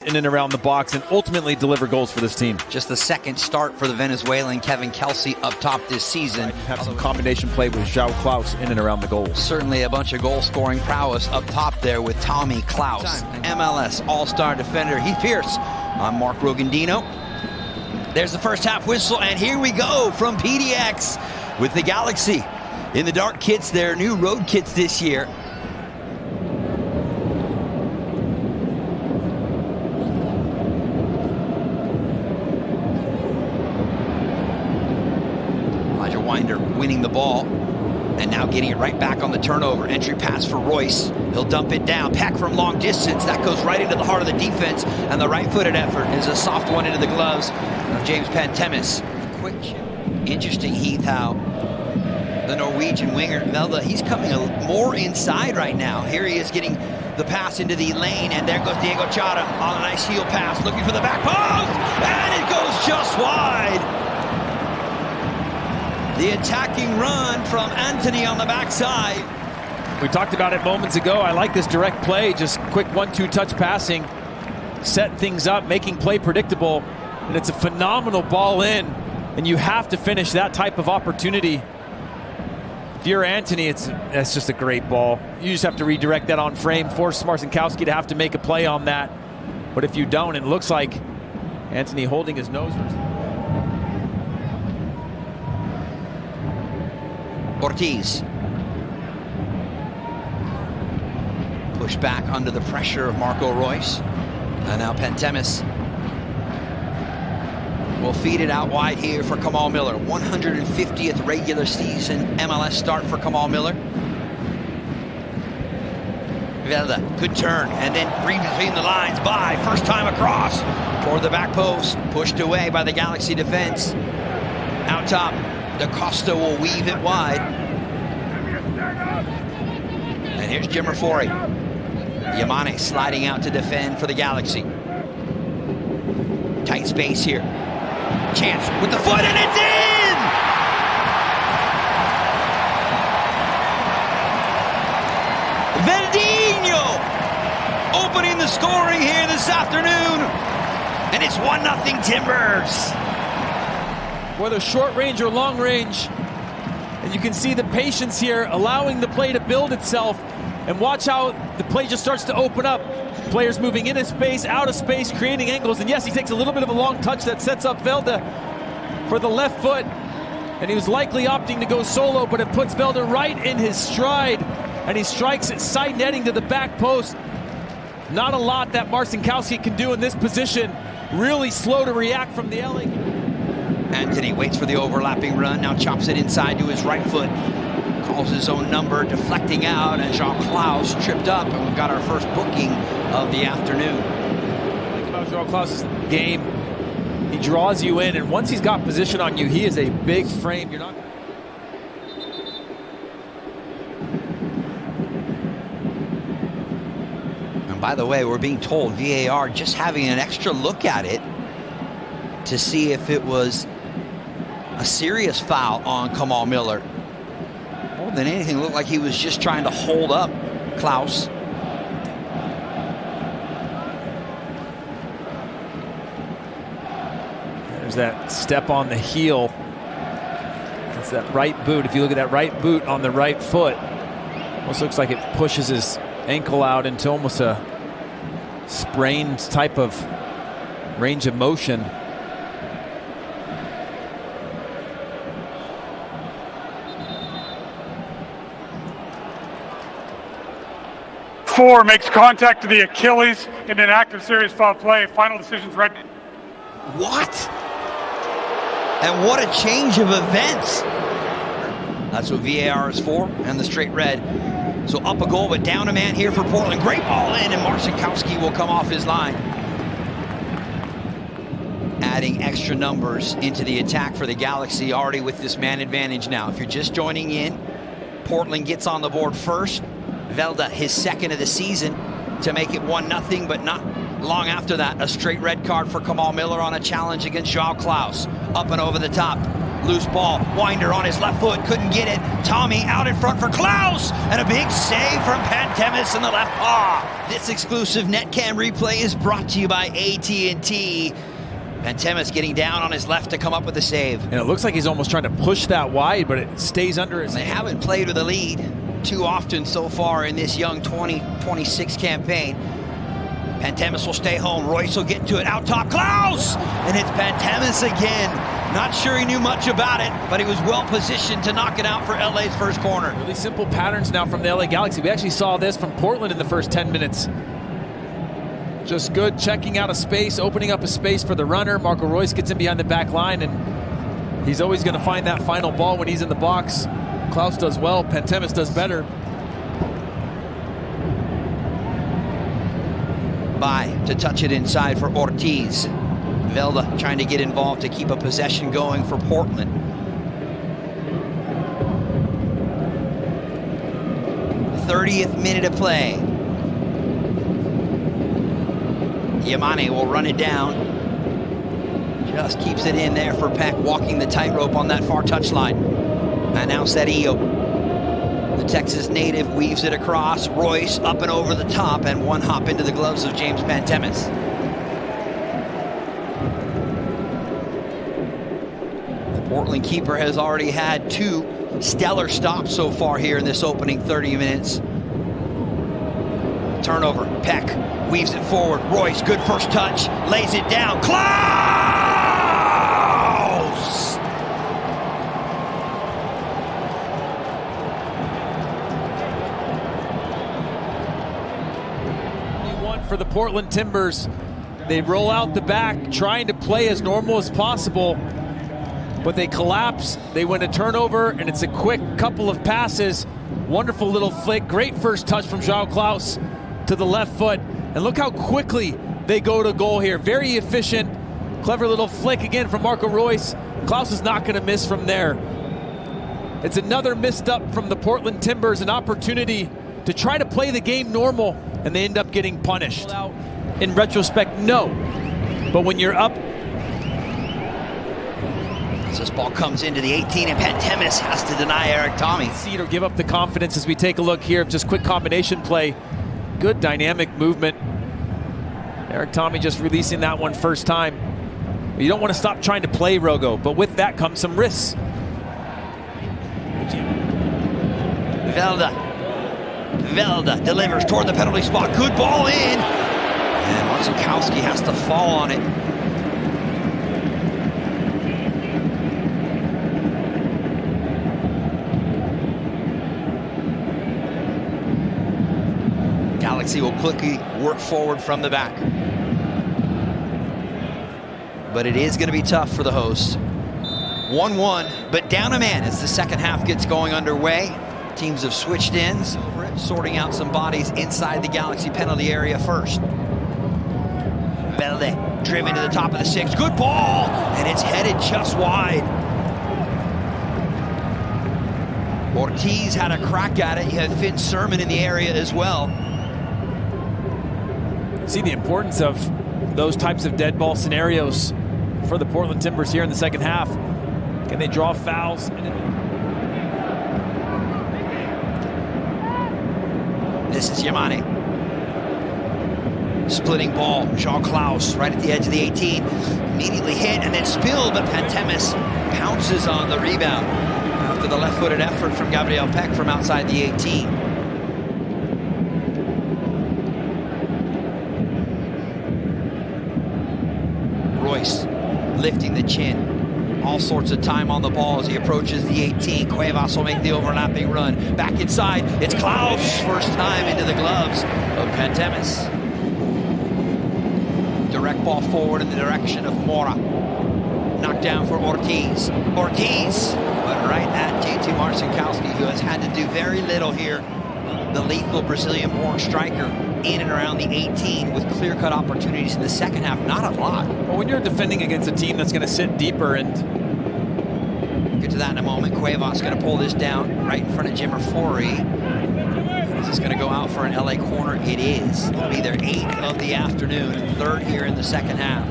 in and around the box and ultimately deliver goals for this team. Just the second start for the Venezuelan Kevin Kelsey up top this season. Have some combination play with João Klaus in and around the goals. Certainly a bunch of goal-scoring prowess up top there with Tommy Klaus. MLS All-Star defender Heath Pierce. I'm Mark Rogandino. There's the first half whistle, and here we go from PDX with the Galaxy in the dark kits, their new road kits this year. Winning the ball and now getting it right back on the turnover. Entry pass for Royce. He'll dump it down. Peck from long distance. That goes right into the heart of the defense, and the right-footed effort is a soft one into the gloves of James Pantemis. Quick, interesting, Heath, how the Norwegian winger Velde, he's coming more inside right now. Here he is getting the pass into the lane, and there goes Diego Chara on a nice heel pass, looking for the back post, and it goes just wide. The attacking run from Anthony on the backside. We talked about it moments ago. I like this direct play, just quick 1-2 touch passing, set things up, making play predictable, and it's a phenomenal ball in, and you have to finish that type of opportunity. If you're Anthony, that's just a great ball. You just have to redirect that on frame, force Marcinkowski to have to make a play on that. But if you don't, it looks like Anthony holding his nose. Ortiz. Pushed back under the pressure of Marco Royce. And now Pantemis will feed it out wide here for Kamal Miller. 150th regular season MLS start for Kamal Miller. Velde, good turn, and then read between the lines by, first time across, toward the back post, pushed away by the Galaxy defense. Out top, Da Costa will weave it wide. And here's Jimmer Forey. Yamane sliding out to defend for the Galaxy. Tight space here. Chance with the foot, and it's in! Verdinho opening the scoring here this afternoon. And it's 1-0 Timbers. Whether short range or long range, and you can see the patience here, allowing the play to build itself, and watch how the play just starts to open up. Players moving into space, out of space, creating angles, and yes, he takes a little bit of a long touch that sets up Velde for the left foot, and he was likely opting to go solo, but it puts Velde right in his stride, and he strikes it side netting to the back post. Not a lot that Marcinkowski can do in this position. Really slow to react from the LA. Anthony waits for the overlapping run, now chops it inside to his right foot. Calls his own number, deflecting out, and João Klaus tripped up, and we've got our first booking of the afternoon. Think about João Klaus' game. He draws you in, and once he's got position on you, he is a big frame. You're not. And by the way, we're being told VAR just having an extra look at it to see if it was a serious foul on Kamal Miller. More than anything, it looked like he was just trying to hold up Klaus. There's that step on the heel. That's that right boot. If you look at that right boot on the right foot, almost looks like it pushes his ankle out into almost a sprained type of range of motion. Four makes contact to the Achilles in an active serious foul play. Final decision's red. What? And what a change of events. That's what VAR is for, and the straight red. So up a goal, but down a man here for Portland. Great ball in, and Marcinkowski will come off his line. Adding extra numbers into the attack for the Galaxy, already with this man advantage now. If you're just joining in, Portland gets on the board first. Velde, his second of the season, to make it 1-0, but not long after that, a straight red card for Kamal Miller on a challenge against João Klaus. Up and over the top. Loose ball, Winder on his left foot, couldn't get it. Tommy out in front for Klaus, and a big save from Pantemis in the left paw. This exclusive NetCam replay is brought to you by AT&T. Pantemis getting down on his left to come up with a save. And it looks like he's almost trying to push that wide, but it stays under his hand. They haven't played with a lead too often so far in this young 2026 campaign. Pantemis will stay home. Royce will get to it. Out top, Klaus! And it's Pantemis again. Not sure he knew much about it, but he was well positioned to knock it out for LA's first corner. Really simple patterns now from the LA Galaxy. We actually saw this from Portland in the first 10 minutes. Just good checking out a space, opening up a space for the runner. Marco Royce gets in behind the back line, and he's always going to find that final ball when he's in the box. Klaus does well, Pantemis does better. By to touch it inside for Ortiz. Velde trying to get involved to keep a possession going for Portland. The 30th minute of play. Yamane will run it down. Just keeps it in there for Peck, walking the tightrope on that far touchline. And now Cedillo. The Texas native weaves it across. Royce up and over the top, and one hop into the gloves of James Pantemis. The Portland keeper has already had 2 stellar stops so far here in this opening 30 minutes. Turnover, Peck weaves it forward. Royce, good first touch, lays it down. Klaus! For the Portland Timbers, they roll out the back, trying to play as normal as possible, but they collapse. They win a turnover, and it's a quick couple of passes. Wonderful little flick, great first touch from João Klaus to the left foot, and look how quickly they go to goal here. Very efficient, clever little flick again from Marco Royce. Klaus is not going to miss from there. It's another missed up from the Portland Timbers, an opportunity to try to play the game normal, and they end up getting punished. In retrospect, no. But when you're up... As this ball comes into the 18, and Pantemis has to deny Eric Tommy. See it or give up the confidence as we take a look here of just quick combination play. Good dynamic movement. Eric Tommy just releasing that one first time. You don't want to stop trying to play, Rogo, but with that comes some risks. Velde delivers toward the penalty spot. Good ball in. And Marcinkowski has to fall on it. Galaxy will quickly work forward from the back. But it is going to be tough for the hosts. 1-1, but down a man as the second half gets going underway. Teams have switched ends, sorting out some bodies inside the Galaxy penalty area first. Velde driven to the top of the 6. Good ball, and it's headed just wide. Ortiz had a crack at it. You had Finn Sermon in the area as well. See the importance of those types of dead ball scenarios for the Portland Timbers here in the second half. Can they draw fouls? This is Yamane. Splitting ball, João Klaus right at the edge of the 18. Immediately hit and then spilled, but Pantemis pounces on the rebound after the left-footed effort from Gabriel Peck from outside the 18. Royce lifting the chin. All sorts of time on the ball as he approaches the 18. Cuevas will make the overlapping run. Back inside, it's Klaus. First time into the gloves of Pantemis. Direct ball forward in the direction of Mora. Knocked down for Ortiz. Ortiz, but right at JT Marcinkowski, who has had to do very little here. The lethal Brazilian-born striker in and around the 18 with clear-cut opportunities in the second half. Not a lot. Well, when you're defending against a team that's going to sit deeper and... Get to that in a moment. Cuevas going to pull this down right in front of Jimmer Forey. Is this going to go out for an LA corner? It is. It'll be their 8th of the afternoon, 3rd here in the second half.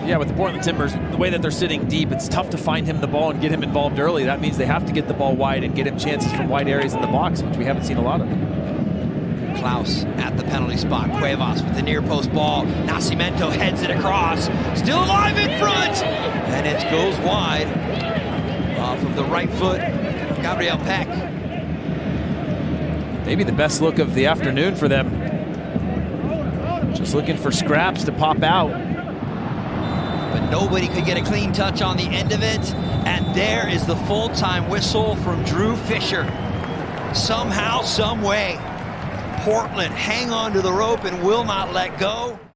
Yeah, with the Portland Timbers, the way that they're sitting deep, it's tough to find him the ball and get him involved early. That means they have to get the ball wide and get him chances from wide areas in the box, which we haven't seen a lot of. Klaus at the penalty spot. Cuevas with the near post ball. Nascimento heads it across. Still alive in front. And it goes wide off of the right foot. Gabriel Peck. Maybe the best look of the afternoon for them. Just looking for scraps to pop out. But nobody could get a clean touch on the end of it. And there is the full-time whistle from Drew Fisher. Somehow, some way, Portland hang on to the rope and will not let go.